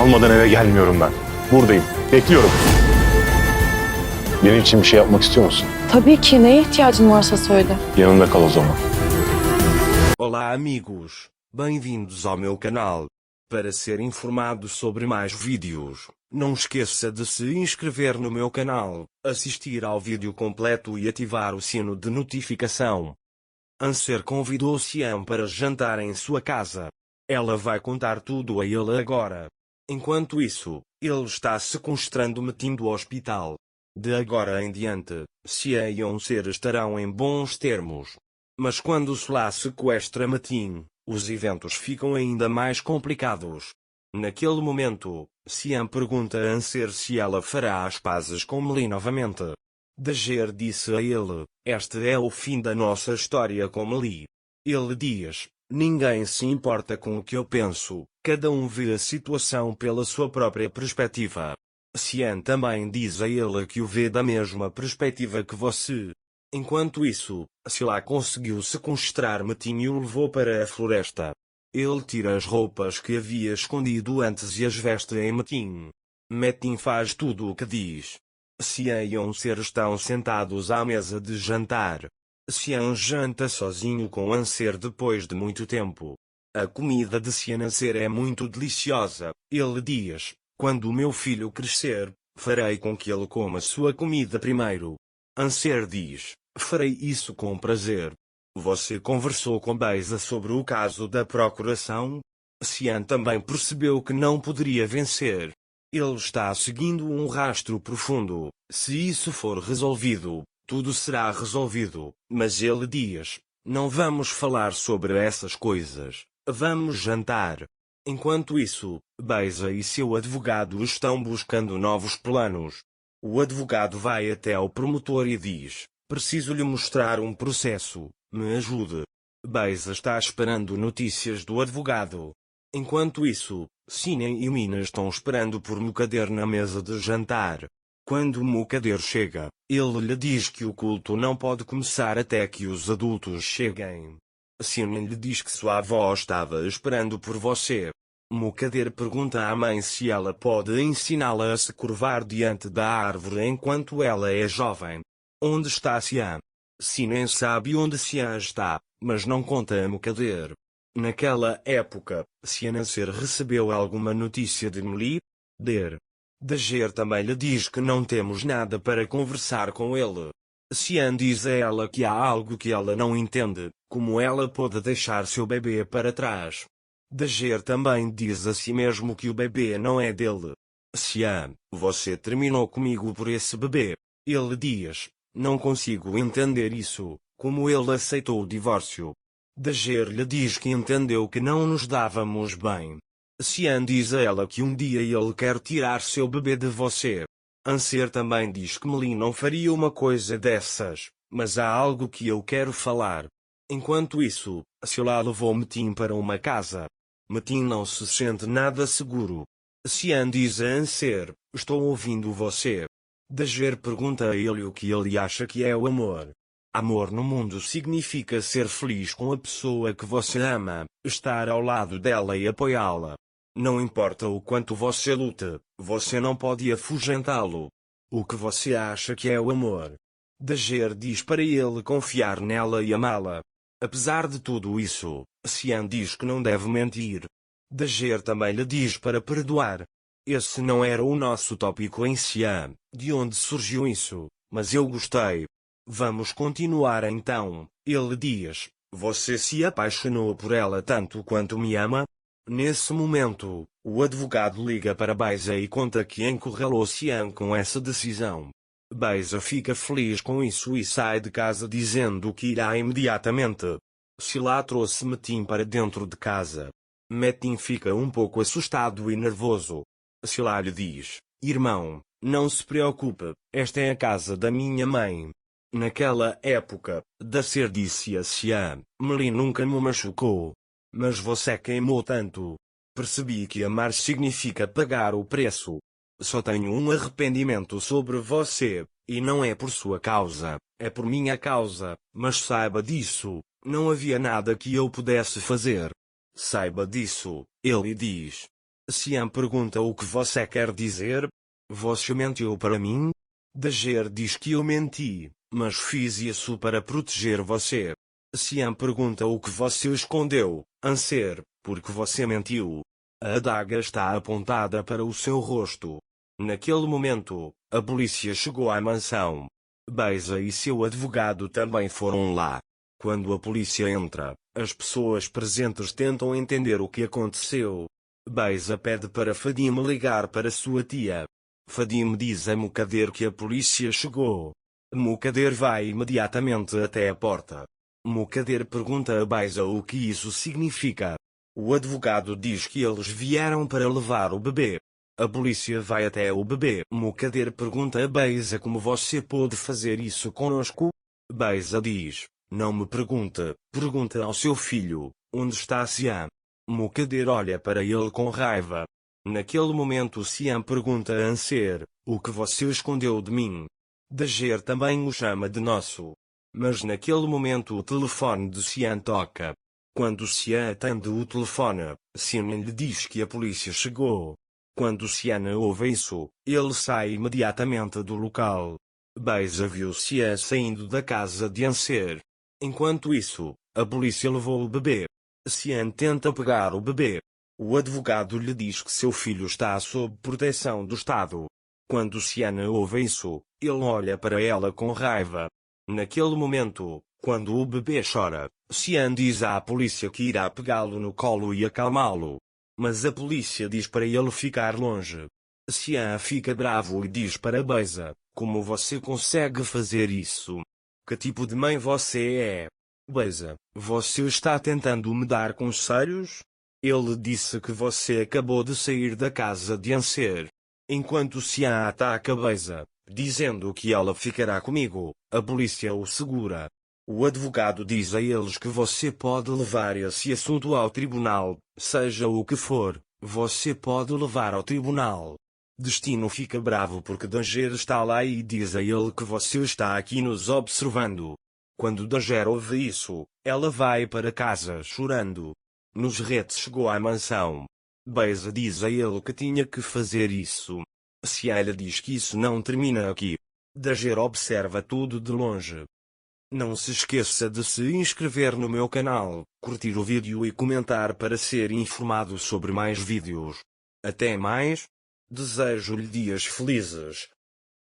almadan eve gelmiyorum ben. Buradayım. Bekliyorum. Benim için bir şey yapmak istiyor musun? Tabii ki, neye ihtiyacın varsa söyle. Yanımda kal o zaman. Olá amigos, bem-vindos ao meu canal. Para ser informado sobre mais vídeos, não esqueça de se inscrever no meu canal, assistir ao vídeo completo e ativar o sino de notificação. Anser convidou Cian para jantar em sua casa. Ela vai contar tudo a ele agora. Enquanto isso, ele está sequestrando Metin do hospital. De agora em diante, Cian e Anser estarão em bons termos. Mas quando Solá sequestra Metin, os eventos ficam ainda mais complicados. Naquele momento, Cian pergunta a Anser se ela fará as pazes com Melie novamente. Dager disse a ele, este é o fim da nossa história com Melie. Ele diz, ninguém se importa com o que eu penso, cada um vê a situação pela sua própria perspectiva. Cian também diz a ele que o vê da mesma perspectiva que você. Enquanto isso, Sila conseguiu sequestrar Metin e o levou para a floresta. Ele tira as roupas que havia escondido antes e as veste em Metin. Metin faz tudo o que diz. Cian e Anser estão sentados à mesa de jantar. Cian janta sozinho com Anser depois de muito tempo. A comida de Cian Anser é muito deliciosa. Ele diz, quando o meu filho crescer, farei com que ele coma sua comida primeiro. Anser diz, farei isso com prazer. Você conversou com Beisa sobre o caso da procuração? Cian também percebeu que não poderia vencer. Ele está seguindo um rastro profundo. Se isso for resolvido, tudo será resolvido. Mas ele diz, não vamos falar sobre essas coisas. Vamos jantar. Enquanto isso, Beisa e seu advogado estão buscando novos planos. O advogado vai até ao promotor e diz, preciso lhe mostrar um processo, me ajude. Beisa está esperando notícias do advogado. Enquanto isso, Sinem e Mina estão esperando por Mukader na mesa de jantar. Quando Mukader chega, ele lhe diz que o culto não pode começar até que os adultos cheguem. Sinem lhe diz que sua avó estava esperando por você. Mukader pergunta à mãe se ela pode ensiná-la a se curvar diante da árvore enquanto ela é jovem. Onde está Cian? Sinem sabe onde Cian está, mas não conta a Mukader. Naquela época, Cian Anser recebeu alguma notícia de Melie? Dager também lhe diz que não temos nada para conversar com ele. Cian diz a ela que há algo que ela não entende, como ela pode deixar seu bebê para trás. Dager também diz a si mesmo que o bebê não é dele. Cian, você terminou comigo por esse bebê. Ele diz, não consigo entender isso, como ele aceitou o divórcio. Dager lhe diz que entendeu que não nos dávamos bem. Cian diz a ela que um dia ele quer tirar seu bebê de você. Anser também diz que Melie não faria uma coisa dessas, mas há algo que eu quero falar. Enquanto isso, Sila levou Metin para uma casa. Metin não se sente nada seguro. Cian diz a Anser, estou ouvindo você. Dager pergunta a ele o que ele acha que é o amor. Amor no mundo significa ser feliz com a pessoa que você ama, estar ao lado dela e apoiá-la. Não importa o quanto você luta, você não pode afugentá-lo. O que você acha que é o amor? Dager diz para ele confiar nela e amá-la. Apesar de tudo isso, Cian diz que não deve mentir. Dager também lhe diz para perdoar. Esse não era o nosso tópico em Cian, de onde surgiu isso, mas eu gostei. Vamos continuar então, ele diz, você se apaixonou por ela tanto quanto me ama? Nesse momento, o advogado liga para Beisa e conta que encurralou Cian com essa decisão. Beisa fica feliz com isso e sai de casa dizendo que irá imediatamente. Sila trouxe Metin para dentro de casa. Metin fica um pouco assustado e nervoso. Sila lhe diz, irmão, não se preocupe, esta é a casa da minha mãe. Naquela época, Dacer disse a Cian, Melie nunca me machucou. Mas você queimou tanto. Percebi que amar significa pagar o preço. Só tenho um arrependimento sobre você, e não é por sua causa, é por minha causa, mas saiba disso, não havia nada que eu pudesse fazer. Saiba disso, ele diz. Cian pergunta o que você quer dizer? Você mentiu para mim? Dager diz que eu menti, mas fiz isso para proteger você. Cian pergunta o que você escondeu, Anser, porque você mentiu. A adaga está apontada para o seu rosto. Naquele momento, a polícia chegou à mansão. Beza e seu advogado também foram lá. Quando a polícia entra, as pessoas presentes tentam entender o que aconteceu. Beza pede para Fadim ligar para sua tia. Fadim diz a Mukader que a polícia chegou. Mukader vai imediatamente até a porta. Mukader pergunta a Beza o que isso significa. O advogado diz que eles vieram para levar o bebê. A polícia vai até o bebê. Mukader pergunta a Beza como você pôde fazer isso conosco. Beza diz, não me pergunte, pergunta ao seu filho, onde está Cian? Mukader olha para ele com raiva. Naquele momento Cian pergunta a Anser, o que você escondeu de mim? Dager também o chama de nosso. Mas naquele momento o telefone de Cian toca. Quando Cian atende o telefone, Cian lhe diz que a polícia chegou. Quando Cian ouve isso, ele sai imediatamente do local. Beza viu Cian saindo da casa de Anser. Enquanto isso, a polícia levou o bebê. Cian tenta pegar o bebê. O advogado lhe diz que seu filho está sob proteção do Estado. Quando Cian ouve isso, ele olha para ela com raiva. Naquele momento, quando o bebê chora, Cian diz à polícia que irá pegá-lo no colo e acalmá-lo. Mas a polícia diz para ele ficar longe. Cian fica bravo e diz para Beza, como você consegue fazer isso? Que tipo de mãe você é? Beza, você está tentando me dar conselhos? Ele disse que você acabou de sair da casa de Anser. Enquanto Cian ataca Beza, dizendo que ela ficará comigo, a polícia o segura. O advogado diz a eles que você pode levar esse assunto ao tribunal, seja o que for, você pode levar ao tribunal. Destino fica bravo porque Dager está lá e diz a ele que você está aqui nos observando. Quando Dager ouve isso, ela vai para casa chorando. Nusret chegou à mansão. Beza diz a ele que tinha que fazer isso. Cian diz que isso não termina aqui. Dager observa tudo de longe. Não se esqueça de se inscrever no meu canal, curtir o vídeo e comentar para ser informado sobre mais vídeos. Até mais. Desejo-lhe dias felizes.